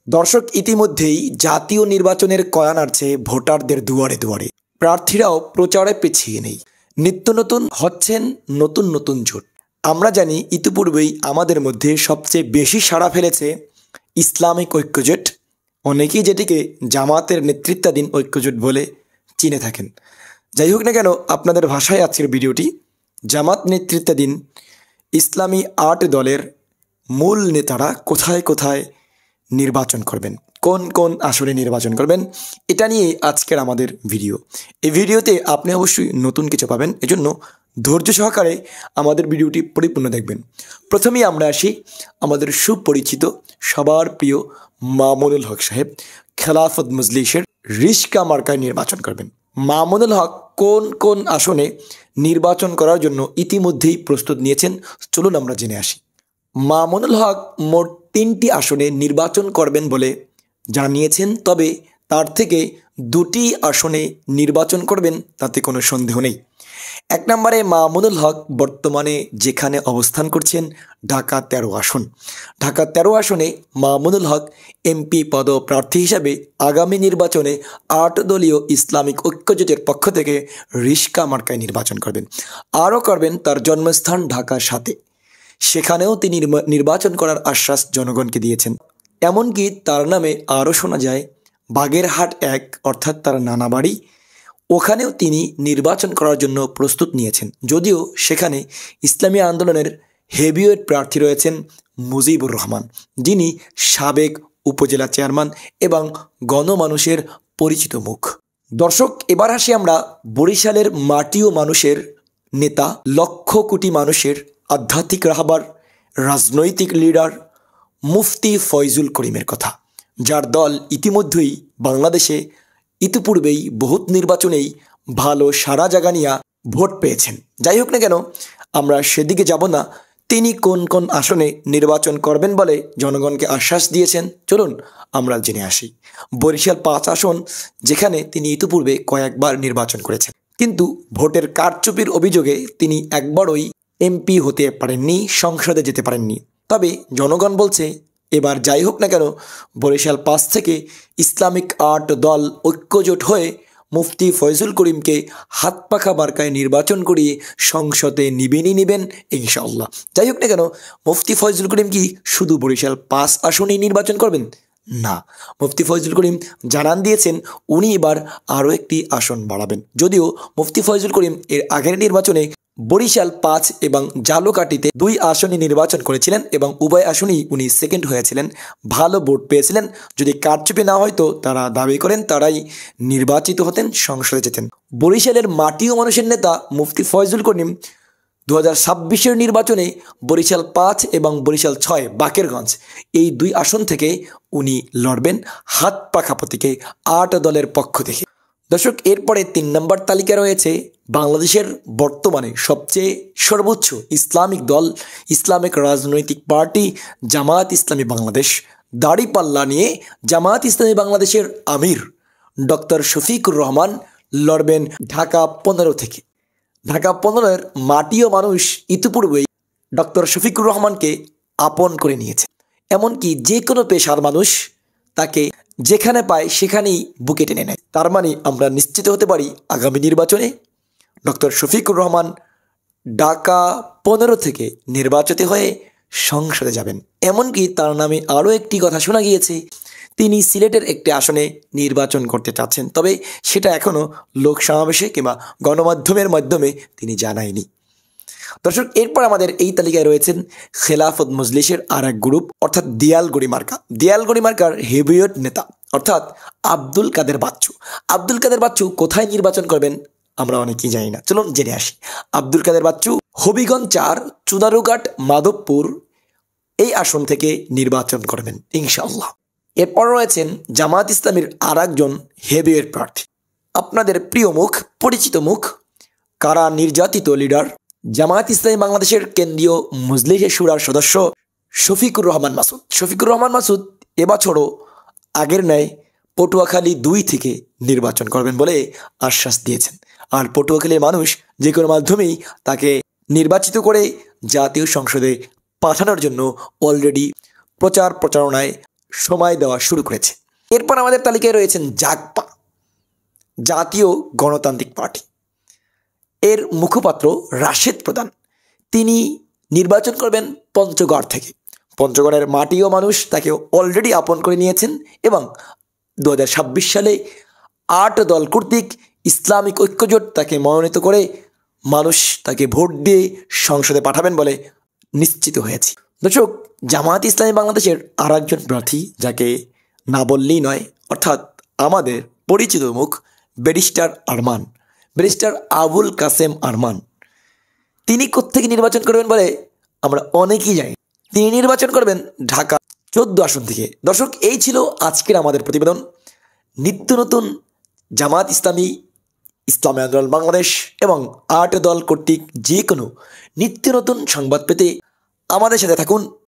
দর্শক, ইতিমধ্যেই জাতীয় নির্বাচনের কয়া নাড়ছে ভোটারদের দুয়ারে দুয়ারে। প্রার্থীরাও প্রচারে পিছিয়ে নেই। নিত্য নতুন হচ্ছেন নতুন নতুন জোট। আমরা জানি ইতিপূর্বেই আমাদের মধ্যে সবচেয়ে বেশি সাড়া ফেলেছে ইসলামিক ঐক্যজোট। অনেকেই যেটিকে জামাতের নেতৃত্বাধীন ঐক্যজোট বলে চিনে থাকেন। যাই হোক না কেন, আপনাদের ভাষায় আজকের ভিডিওটি জামাত নেতৃত্বাধীন ইসলামী ৮ দলের মূল নেতারা কোথায় কোথায় নির্বাচন করবেন, কোন কোন আসনে নির্বাচন করবেন, এটা নিয়ে আজকের আমাদের ভিডিও। এই ভিডিওতে আপনি অবশ্যই নতুন কিছু পাবেন, এজন্য ধৈর্য সহকারে আমাদের ভিডিওটি পরিপূর্ণ দেখবেন। প্রথমেই আমরা আসি আমাদের সুপরিচিত সবার প্রিয় মামুনুল হক সাহেব খেলাফত মজলিসের রিশকা মার্কায় নির্বাচন করবেন। মামুনুল হক কোন কোন আসনে নির্বাচন করার জন্য ইতিমধ্যেই প্রস্তুত নিয়েছেন, চলুন আমরা জেনে আসি। মামুনুল হক মোট 3টি আসনে নির্বাচন করবেন বলে জানিয়েছেন, তবে তার থেকে 2টি আসনে নির্বাচন করবেন তাতে কোনো সন্দেহ নেই। 1 নম্বরে মামুনুল হক বর্তমানে যেখানে অবস্থান করছেন ঢাকা 13 আসন। ঢাকা 13 আসনে মামুনুল হক এমপি পদপ্রার্থী হিসাবে আগামী নির্বাচনে 8 দলীয় ইসলামিক ঐক্যজোটের পক্ষ থেকে রিশকা মার্কায় নির্বাচন করবেন। আরও করবেন তার জন্মস্থান ঢাকা 7, সেখানেও তিনি নির্বাচন করার আশ্বাস জনগণকে দিয়েছেন। এমনকি তার নামে আরও শোনা যায় বাগেরহাট 1 অর্থাৎ তার নানা বাড়ি, ওখানেও তিনি নির্বাচন করার জন্য প্রস্তুত নিয়েছেন। যদিও সেখানে ইসলামী আন্দোলনের হেভিওয়েট প্রার্থী রয়েছেন মুজিবুর রহমান, যিনি সাবেক উপজেলা চেয়ারম্যান এবং গণমানুষের পরিচিত মুখ। দর্শক, এবার আসি আমরা বরিশালের মাটি ও মানুষের নেতা, লক্ষ কোটি মানুষের আধ্যাত্মিক রাহবার, রাজনৈতিক লিডার মুফতি ফয়জুল করিমের কথা, যার দল ইতিমধ্যেই বাংলাদেশে ইতিপূর্বেই বহুত নির্বাচনেই ভালো সারা জায়গা নিয়ে ভোট পেয়েছেন। যাই হোক না কেন, আমরা সেদিকে যাব না। তিনি কোন কোন আসনে নির্বাচন করবেন বলে জনগণকে আশ্বাস দিয়েছেন, চলুন আমরা জেনে আসি। বরিশাল 5 আসন, যেখানে তিনি ইতিপূর্বে কয়েকবার নির্বাচন করেছেন, কিন্তু ভোটের কারচুপির অভিযোগে তিনি একবারই এমপি হতে পারেননি, সংসদে যেতে পারেননি। তবে জনগণ বলছে এবার যাই হোক না কেন বরিশাল 5 থেকে ইসলামিক 8 দল ঐক্যজোট হয়ে মুফতি ফয়জুল করিমকে হাত পাখা মার্কায় নির্বাচন করিয়ে সংসদে নেবেন ইনশাআল্লাহ। যাই হোক না কেন, মুফতি ফয়জুল করিম কি শুধু বরিশাল 5 আসনেই নির্বাচন করবেন? না, মুফতি ফয়জুল করিম জানান দিয়েছেন উনি এবার আরও একটি আসন বাড়াবেন। যদিও মুফতি ফয়জুল করিম এর আগের নির্বাচনে বরিশাল 5 এবং জালুকাঠিতে 2 আসনে নির্বাচন করেছিলেন এবং উভয় আসনেই উনি সেকেন্ড হয়েছিলেন, ভালো ভোট পেয়েছিলেন। যদি কারচুপি না হয়তো তারা দাবি করেন তারাই নির্বাচিত হতেন, সংসদে যেতেন। বরিশালের মাটি ও মানুষের নেতা মুফতি ফয়জুল করিম 2026-এর নির্বাচনে বরিশাল 5 এবং বরিশাল 6 বাকেরগঞ্জ এই 2 আসন থেকে উনি লড়বেন হাত পাখা প্রতীকে 8 দলের পক্ষ থেকে। দর্শক, এরপরে 3 নম্বর তালিকা রয়েছে বাংলাদেশের বর্তমানে সবচেয়ে সর্বোচ্চ ইসলামিক দল, ইসলামিক রাজনৈতিক পার্টি জামায়াত ইসলামী বাংলাদেশ। দাড়িপাল্লা নিয়ে জামায়াত ইসলামী বাংলাদেশের আমির ডক্টর শফিকুর রহমান লড়বেন ঢাকা 15 থেকে। ঢাকা 15-এর মাটি ও মানুষ ইতিপূর্বেই ডক্টর শফিকুর রহমানকে আপন করে নিয়েছে। এমনকি যে কোনো পেশার মানুষ তাকে যেখানে পায় সেখানেই বুকে টেনে নেয়। তার মানে আমরা নিশ্চিত হতে পারি আগামী নির্বাচনে ডক্টর শফিকুর রহমান ঢাকা 15 থেকে নির্বাচিত হয়ে সংসদে যাবেন। এমনকি তার নামে আরও একটি কথা শোনা গিয়েছে, তিনি সিলেটের একটি আসনে নির্বাচন করতে চাচ্ছেন, তবে সেটা এখনও লোক সমাবেশে কিংবা গণমাধ্যমের মাধ্যমে তিনি জানায়নি। দর্শক, এরপর আমাদের এই তালিকায় রয়েছেন খেলাফত মজলিসের আর এক গ্রুপ, অর্থাৎ দিয়ালগড়ি মার্কা। দিয়ালগড়ি মার্কার হেভিওয়েট নেতা অর্থাৎ আব্দুল কাদের বাচ্চু। আব্দুল কাদের বাচ্চু কোথায় নির্বাচন করবেন আমরা অনেকেই জানি না, চলুন জেনে আসি। আব্দুল কাদের বাচ্চু হবিগঞ্জ 4, চুনারুঘাট, মাধবপুর এই আসন থেকে নির্বাচন করবেন ইনশাআল্লাহ। এরপর রয়েছেন জামায়াত ইসলামীর আর একজন হেভিওয়েট প্রার্থী, আপনাদের প্রিয় মুখ, পরিচিত মুখ, কারা নির্যাতিত লিডার, জামায়াত ইসলামী বাংলাদেশের কেন্দ্রীয় মজলিসে শুরার সদস্য শফিকুর রহমান মাসুদ। শফিকুর রহমান মাসুদ এবছরও আগের ন্যায় পটুয়াখালী 2 থেকে নির্বাচন করবেন বলে আশ্বাস দিয়েছেন। আর পটুয়াখালীর মানুষ যে কোনো মাধ্যমেই তাকে নির্বাচিত করে জাতীয় সংসদে পাঠানোর জন্য অলরেডি প্রচারণায় সময় দেওয়া শুরু করেছে। এরপর আমাদের তালিকায় রয়েছেন জাগপা, জাতীয় গণতান্ত্রিক পার্টি। এর মুখপাত্র রাশেদ প্রধান। তিনি নির্বাচন করবেন পঞ্চগড় থেকে। পঞ্চগড়ের মাটি ও মানুষ তাকে অলরেডি আপন করে নিয়েছেন এবং 2026 সালে 8 দল কর্তৃক ইসলামিক ঐক্যজোট তাকে মনোনীত করে মানুষ তাকে ভোট দিয়ে সংসদে পাঠাবেন বলে নিশ্চিত হয়েছে। দর্শক, জামায়াত ইসলামী বাংলাদেশের আর একজন প্রার্থী, যাকে না বললেই নয়, অর্থাৎ আমাদের পরিচিত মুখ ব্যারিস্টার আরমান, ব্যারিস্টার আবুল কাসেম আরমান। তিনি কোত্থেকে নির্বাচন করবেন বলে আমরা অনেকেই জানি। তিনি নির্বাচন করবেন ঢাকা 14 আসন থেকে। দর্শক, এই ছিল আজকের আমাদের প্রতিবেদন। নিত্য নতুন জামায়াত ইসলামী, ইসলামী আন্দোলন বাংলাদেশ এবং 8 দল কর্তৃক যে কোনো নিত্য নতুন সংবাদ পেতে আমাদের সাথে থাকুন।